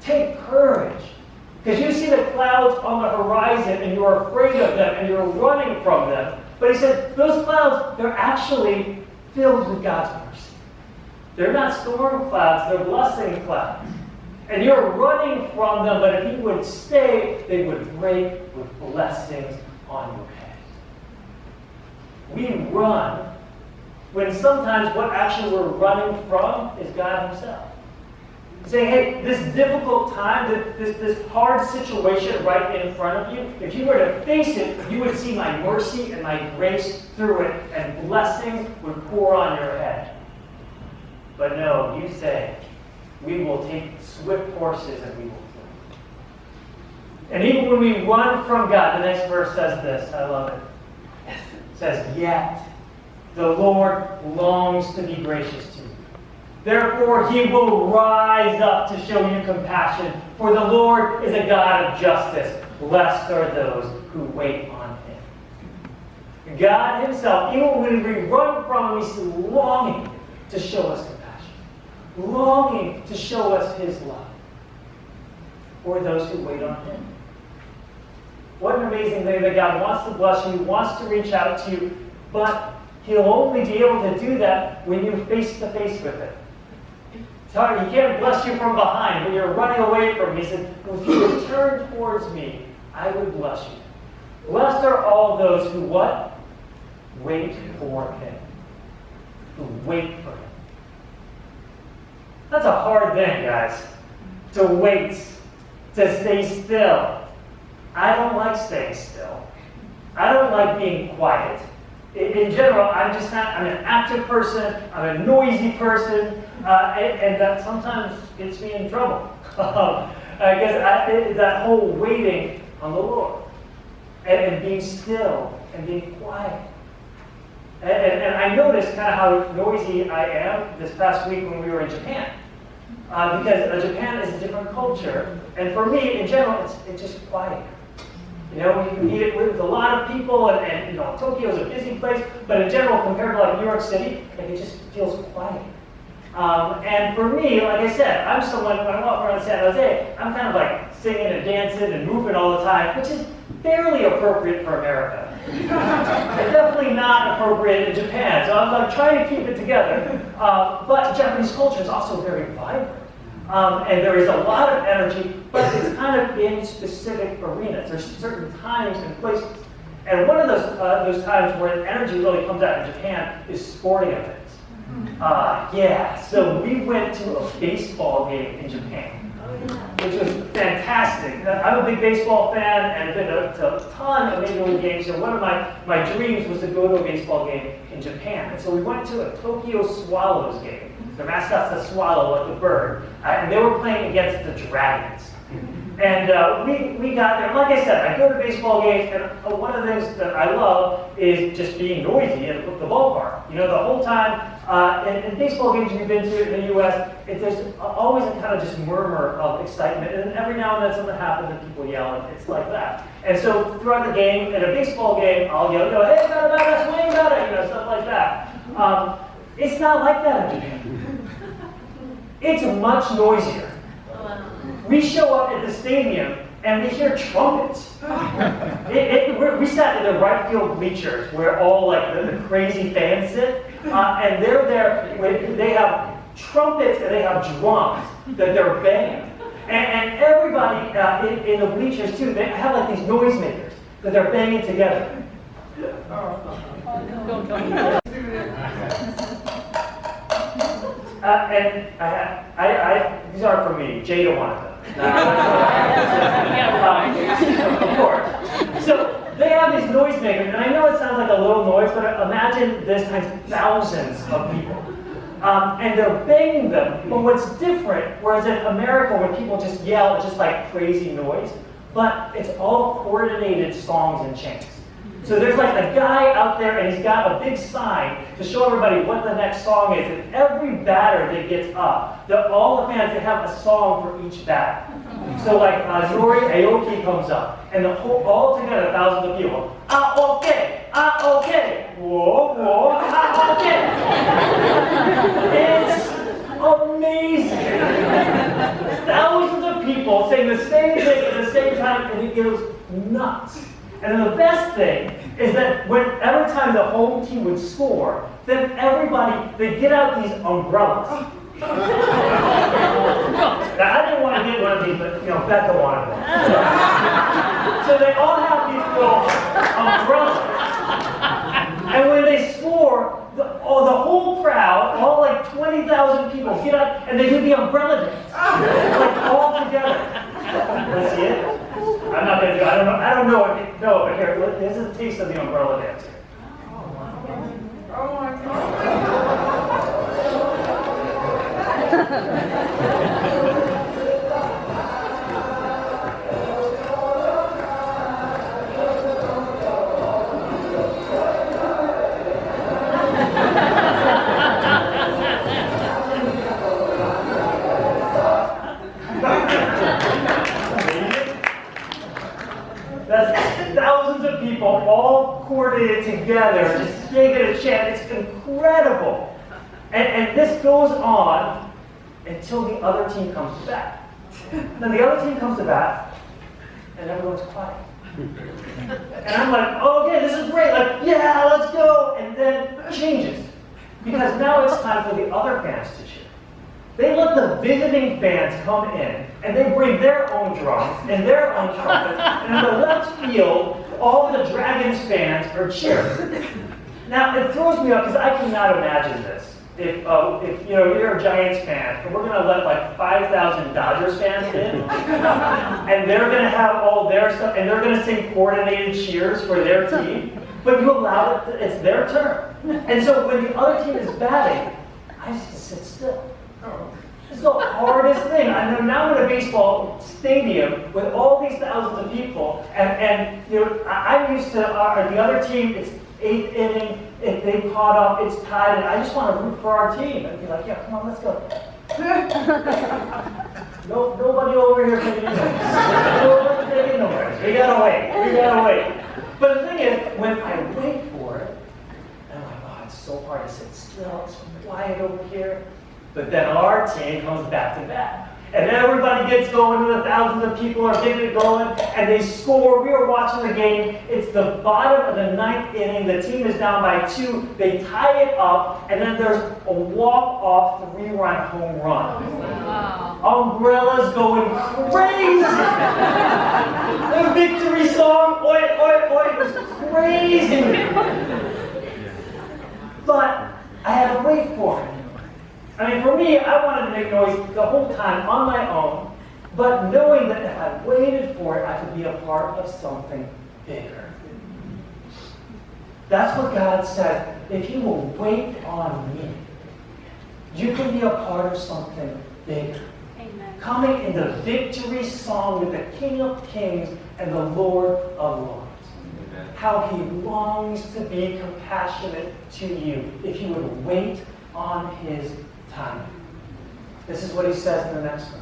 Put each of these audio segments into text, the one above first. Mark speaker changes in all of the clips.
Speaker 1: take courage. Because you see the clouds on the horizon and you're afraid of them and you're running from them. But he said, those clouds, they're actually filled with God's mercy. They're not storm clouds, they're blessing clouds. And you're running from them, but if you would stay, they would break with blessings on your head. We run when sometimes what actually we're running from is God himself. Saying, hey, this difficult time, this hard situation right in front of you, if you were to face it, you would see my mercy and my grace through it, and blessings would pour on your head. But no, you say, we will take swift horses and we will flee. And even when we run from God, the next verse says this, I love it. It says, yet the Lord longs to be gracious to you. Therefore, he will rise up to show you compassion, for the Lord is a God of justice. Blessed are those who wait on him. God himself, even when we run from him, he's longing to show us compassion, longing to show us his love for those who wait on him. What an amazing thing that God wants to bless you, he wants to reach out to you, but he'll only be able to do that when you're face to face with it. He can't bless you from behind when you're running away from him. He said, if you would turn towards me, I would bless you. Blessed are all those who what? Wait for him. Who wait for him. That's a hard thing, guys. To wait. To stay still. I don't like staying still. I don't like being quiet. In general, I'm an active person, I'm a noisy person, and that sometimes gets me in trouble. Because that whole waiting on the Lord, and being still, and being quiet. And I noticed kind of how noisy I am this past week when we were in Japan. Because Japan is a different culture, and for me, in general, it's just quiet. You know, you meet it with a lot of people, and you know, Tokyo is a busy place, but in general, compared to like New York City, like, it just feels quiet. And for me, like I said, I'm someone, when I walk around San Jose, I'm kind of like singing and dancing and moving all the time, which is barely appropriate for America. It's definitely not appropriate in Japan, so I'm trying to keep it together. But Japanese culture is also very vibrant. And there is a lot of energy, but it's kind of in specific arenas. There's certain times and places. And one of those times where the energy really comes out in Japan is sporting events. So we went to a baseball game in Japan, which was fantastic. I'm a big baseball fan and I've been to a ton of Major League games. So one of my dreams was to go to a baseball game in Japan. And so we went to a Tokyo Swallows game. Their mascot's the swallow, like the bird. And they were playing against the Dragons. And we got there. Like I said, I go to baseball games, and one of the things that I love is just being noisy at the ballpark. You know, the whole time, in baseball games we've been to in the U.S., there's always a kind of just murmur of excitement. And then every now and then something happens and people yell, and it's like that. And so throughout the game, in a baseball game, I'll yell, hey, batter, swing, batter, stuff like that. It's not like that in Japan. It's much noisier. We show up at the stadium and we hear trumpets. We sat in the right field bleachers where all like the crazy fans sit, and they're there. They have trumpets and they have drums that they're banging, and everybody in the bleachers too. They have like these noisemakers that they're banging together. And these aren't for me. Jada wanted them. Of course. So they have these noisemakers, and I know it sounds like a little noise, but imagine this times thousands of people. And they're banging them. But what's different, whereas in America when people just yell, it's just like crazy noise, but it's all coordinated songs and chants. So there's like a guy out there and he's got a big sign to show everybody what the next song is. And every batter that gets up, all the fans, they have a song for each batter. So like Nori Aoki comes up and all together, thousands of people, okay, whoa, whoa, okay. It's amazing. Thousands of people same thing at the same time, and it goes nuts. And then the best thing is that every time the home team would score, then they'd get out these umbrellas. Now, I didn't want to get one of these, but, Becca wanted one. So they all have these little umbrellas. And when they score, the whole crowd, all like 20,000 people get up and they do the umbrella dance. Like all together. Let's see it. I'm not going to do it. I don't know if you know, but here, this is a taste of the umbrella dance here. Oh my God. That's thousands of people all coordinated together, just making a chant. It's incredible. And this goes on until the other team comes back. Then the other team comes back, and everyone's quiet. And I'm like, oh, okay, this is great. Like, yeah, let's go. And then it changes. Because now it's time for the other fans to cheer. They let the visiting fans come in, and they bring their own drums and their own trumpets, and in the left field, all the Dragons fans are cheering. Now, it throws me up because I cannot imagine this. If you're a Giants fan, and we're going to let like 5,000 Dodgers fans in, and they're going to have all their stuff, and they're going to sing coordinated cheers for their team, but you allow it, it's their turn. And so when the other team is batting, I just sit still. It's the hardest thing. I know now I'm in a baseball stadium with all these thousands of people, and I'm used to the other team. It's 8th inning, if they caught up, it's tied, and I just want to root for our team and be like, yeah, come on, let's go. Nobody over here taking noise. Nobody's taking noise. We gotta wait. But the thing is, when I wait for it, I'm like, oh, it's so hard to sit still. It's quiet over here. But then our team comes back to back. And everybody gets going, and the thousands of people are getting it going, and they score. We are watching the game. It's the bottom of the 9th inning. The team is down by 2. They tie it up, and then there's a walk-off 3-run home run. Wow. Umbrellas going crazy. The victory song, oi, oi, oi, it was crazy. But I had to wait for it. I mean, for me, I wanted to make noise the whole time on my own, but knowing that if I waited for it, I could be a part of something bigger. That's what God said. If you will wait on me, you can be a part of something bigger. Amen. Coming in the victory song with the King of Kings and the Lord of Lords. Amen. How he longs to be compassionate to you if you would wait on his time. This is what he says in the next verse.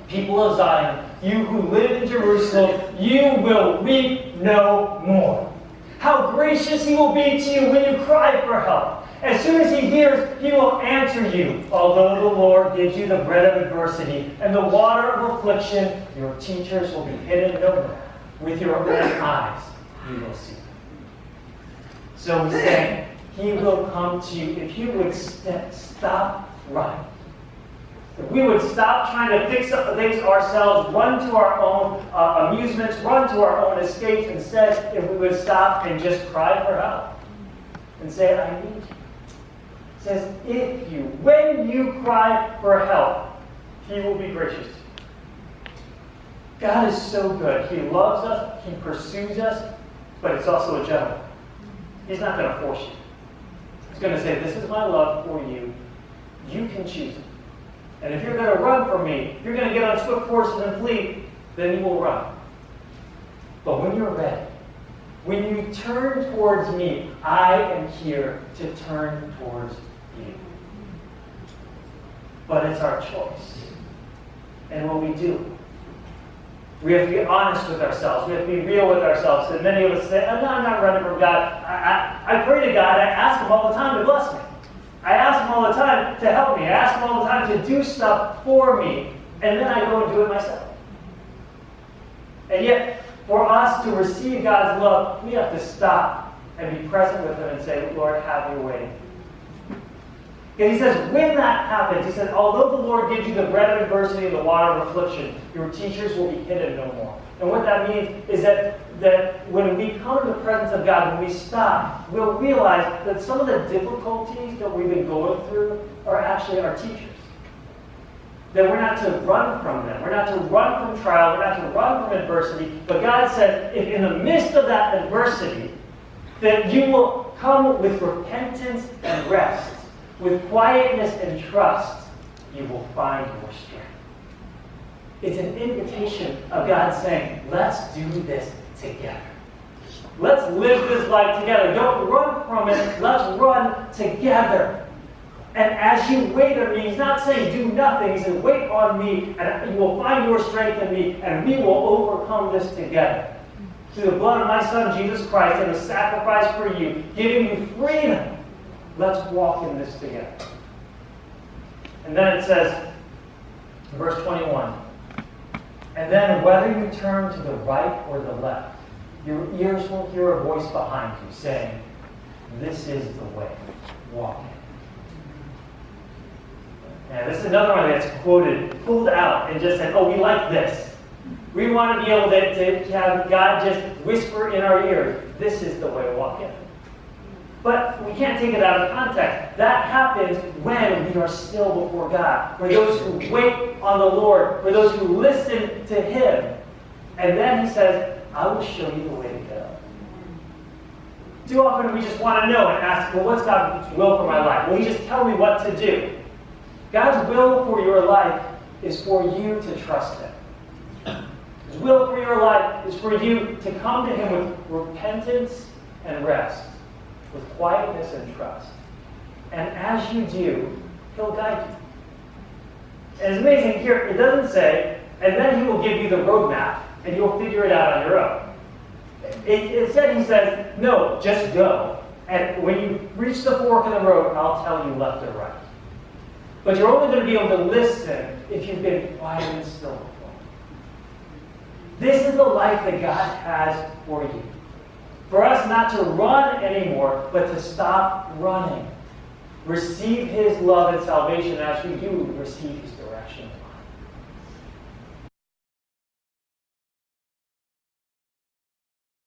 Speaker 1: People of Zion, you who live in Jerusalem, you will weep no more. How gracious he will be to you when you cry for help. As soon as he hears, he will answer you. Although the Lord gives you the bread of adversity and the water of affliction, your teachers will be hidden no more. With your own eyes, you will see them. So he's saying, he will come to you if you would stop running. If we would stop trying to fix up things ourselves, run to our own amusements, run to our own escapes, instead, if we would stop and just cry for help and say, I need you. It says, when you cry for help, he will be gracious to you. God is so good. He loves us, he pursues us, but it's also a gentleman. He's not going to force you. He's going to say, this is my love for you. You can choose it. And if you're going to run from me, if you're going to get on swift horses and flee, then you will run. But when you're ready, when you turn towards me, I am here to turn towards you. But it's our choice. And what we do, we have to be honest with ourselves. We have to be real with ourselves. And many of us say, I'm not running from God. I pray to God. I ask him all the time to bless me. I ask him all the time to help me. I ask him all the time to do stuff for me. And then I go and do it myself. And yet, for us to receive God's love, we have to stop and be present with Him and say, Lord, have your way. And he says, when that happens, he says, although the Lord gives you the bread of adversity and the water of affliction, your teachers will be hidden no more. And what that means is that when we come to the presence of God, when we stop, we'll realize that some of the difficulties that we've been going through are actually our teachers. That we're not to run from them. We're not to run from trial. We're not to run from adversity. But God said, if in the midst of that adversity, that you will come with repentance and rest, with quietness and trust, you will find your strength. It's an invitation of God saying, let's do this together. Let's live this life together. Don't run from it. Let's run together. And as you wait on me, he's not saying do nothing. He says, wait on me, and you will find your strength in me, and we will overcome this together. Through the blood of my Son, Jesus Christ, and the sacrifice for you, giving you freedom. Let's walk in this together. And then it says, in verse 21, and then whether you turn to the right or the left, your ears will hear a voice behind you saying, this is the way, walk in. And this is another one that's pulled out, and just said, oh, we like this. We want to be able to have God just whisper in our ears, this is the way, walk in. But we can't take it out of context. That happens when we are still before God. For those who wait on the Lord, for those who listen to Him. And then He says, I will show you the way to go. Too often we just want to know and ask, well, what's God's will for my life? Will He just tell me what to do? God's will for your life is for you to trust Him. His will for your life is for you to come to Him with repentance and rest, with quietness and trust. And as you do, He'll guide you. And it's amazing here, it doesn't say, and then He will give you the roadmap, and you'll figure it out on your own. Instead, He says, no, just go. And when you reach the fork in the road, I'll tell you left or right. But you're only going to be able to listen if you've been quiet and still before. This is the life that God has for you. For us not to run anymore, but to stop running. Receive His love and salvation as we do receive His direction.